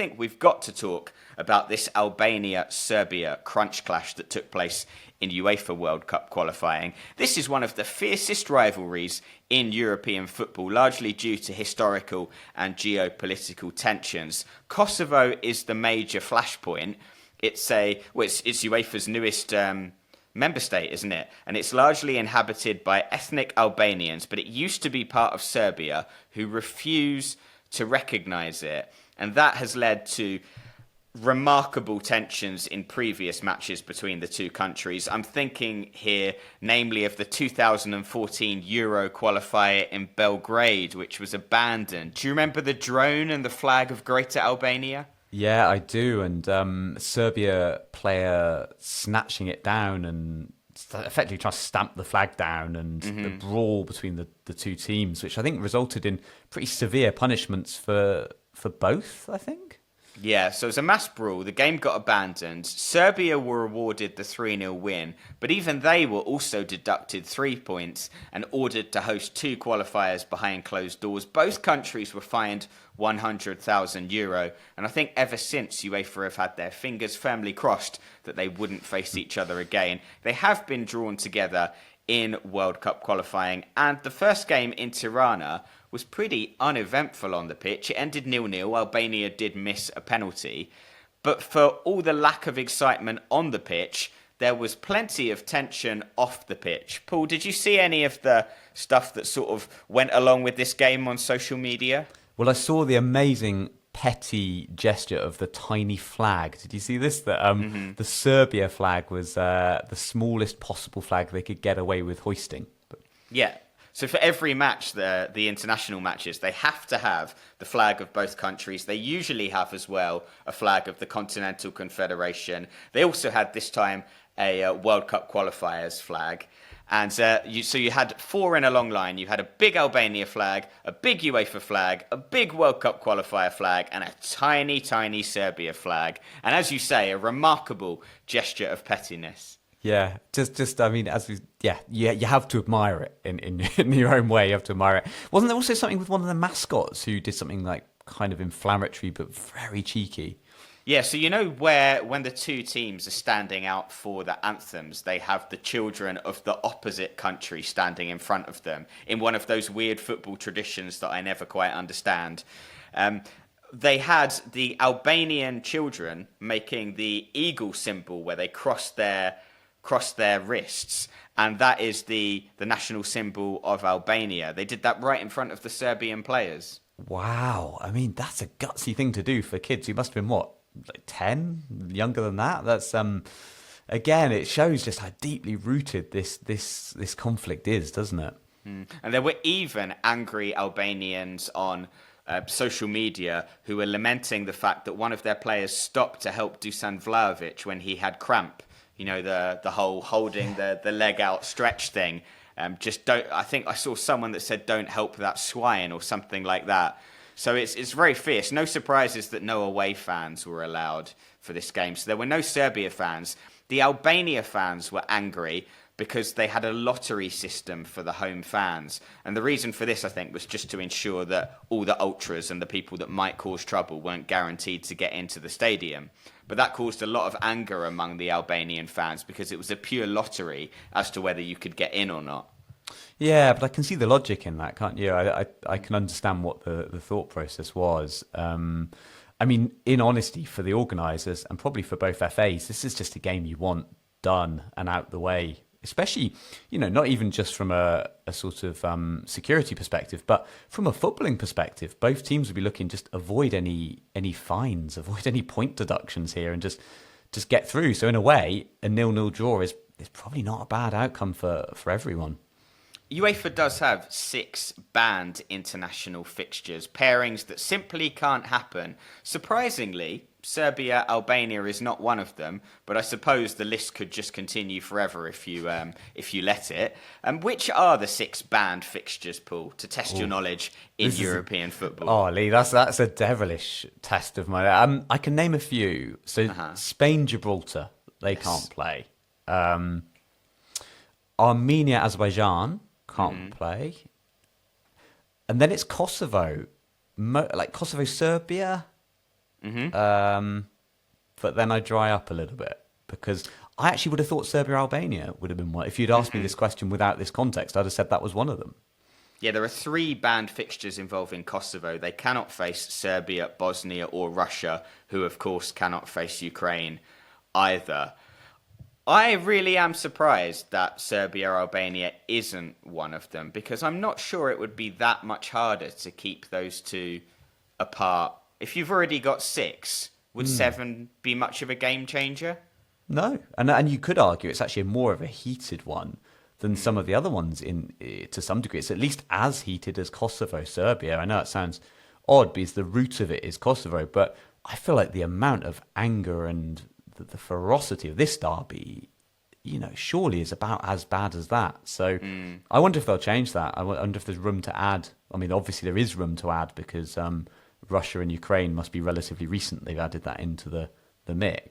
think we've got to talk about this Albania-Serbia crunch clash that took place in UEFA World Cup qualifying. This is one of the fiercest rivalries in European football, largely due to historical and geopolitical tensions. Kosovo is the major flashpoint. It's UEFA's newest member state, isn't it? And it's largely inhabited by ethnic Albanians, but it used to be part of Serbia, who refuse to recognise it. And that has led to remarkable tensions in previous matches between the two countries. I'm thinking here, namely, of the 2014 Euro qualifier in Belgrade, which was abandoned. Do you remember the drone and the flag of Greater Albania? Yeah, I do. And Serbia player snatching it down and effectively trying to stamp the flag down, and the brawl between the two teams, which I think resulted in pretty severe punishments for both, I think. Yeah, so it was a mass brawl. The game got abandoned. Serbia were awarded the 3-0 win, but even they were also deducted 3 points and ordered to host two qualifiers behind closed doors. Both countries were fined €100,000, and I think ever since UEFA have had their fingers firmly crossed that they wouldn't face each other again. They have been drawn together in World Cup qualifying, and the first game in Tirana was pretty uneventful on the pitch. It ended 0-0. Albania did miss a penalty. But for all the lack of excitement on the pitch, there was plenty of tension off the pitch. Paul, did you see any of the stuff that sort of went along with this game on social media? Well, I saw the amazing petty gesture of the tiny flag. Did you see this? That the Serbia flag was the smallest possible flag they could get away with hoisting. Yeah. So for every match, the international matches, they have to have the flag of both countries. They usually have as well a flag of the Continental Confederation. They also had this time a World Cup qualifiers flag. And so you had four in a long line. You had a big Albania flag, a big UEFA flag, a big World Cup qualifier flag, and a tiny, tiny Serbia flag. And as you say, a remarkable gesture of pettiness. Yeah, I mean, you have to admire it in your own way. You have to admire it. Wasn't there also something with one of the mascots who did something like kind of inflammatory but very cheeky? Yeah, so you know where when the two teams are standing out for the anthems, they have the children of the opposite country standing in front of them in one of those weird football traditions that I never quite understand. They had the Albanian children making the eagle symbol where they cross their wrists, and that is the national symbol of Albania. They did that right in front of the Serbian players. Wow, I mean, that's a gutsy thing to do for kids who must have been, what, like 10, younger than that? That's again, it shows just how deeply rooted this conflict is, doesn't it? And there were even angry Albanians on social media who were lamenting the fact that one of their players stopped to help Dusan Vlahovic when he had cramp. You know, the whole holding the leg out stretch thing. I think I saw someone that said, "Don't help that swine," or something like that. So it's very fierce. No surprises that no away fans were allowed for this game. So there were no Serbia fans. The Albania fans were angry because they had a lottery system for the home fans. And the reason for this, I think, was just to ensure that all the ultras and the people that might cause trouble weren't guaranteed to get into the stadium. But that caused a lot of anger among the Albanian fans because it was a pure lottery as to whether you could get in or not. Yeah, but I can see the logic in that, can't you? I can understand what the thought process was. I mean, in honesty, for the organisers and probably for both FAs, this is just a game you want done and out the way. Especially, you know, not even just from a sort of security perspective, but from a footballing perspective. Both teams would be looking just avoid any fines, avoid any point deductions here, and just get through. So in a way, a 0-0 draw is probably not a bad outcome for everyone. UEFA does have 6 banned international fixtures, pairings that simply can't happen. Surprisingly, Serbia, Albania is not one of them, but I suppose the list could just continue forever if you let it. Which are the 6 banned fixtures, Paul, to test your knowledge in European football? Oh, Lee, that's a devilish test of mine. I can name a few. So Spain, Gibraltar, they can't play. Armenia, Azerbaijan can't play. And then it's Kosovo. Kosovo, Serbia. But then I dry up a little bit because I actually would have thought Serbia-Albania would have been one. If you'd asked me this question without this context, I'd have said that was one of them. Yeah, there are 3 banned fixtures involving Kosovo. They cannot face Serbia, Bosnia, or Russia, who of course cannot face Ukraine either. I really am surprised that Serbia-Albania isn't one of them, because I'm not sure it would be that much harder to keep those two apart. If you've already got 6, would 7 be much of a game changer? No, and you could argue it's actually more of a heated one than some of the other ones to some degree. It's at least as heated as Kosovo, Serbia. I know it sounds odd because the root of it is Kosovo, but I feel like the amount of anger and the ferocity of this derby, surely is about as bad as that. So I wonder if they'll change that. I wonder if there's room to add. I mean, obviously there is room to add because Russia and Ukraine must be relatively recent. They've added that into the mix.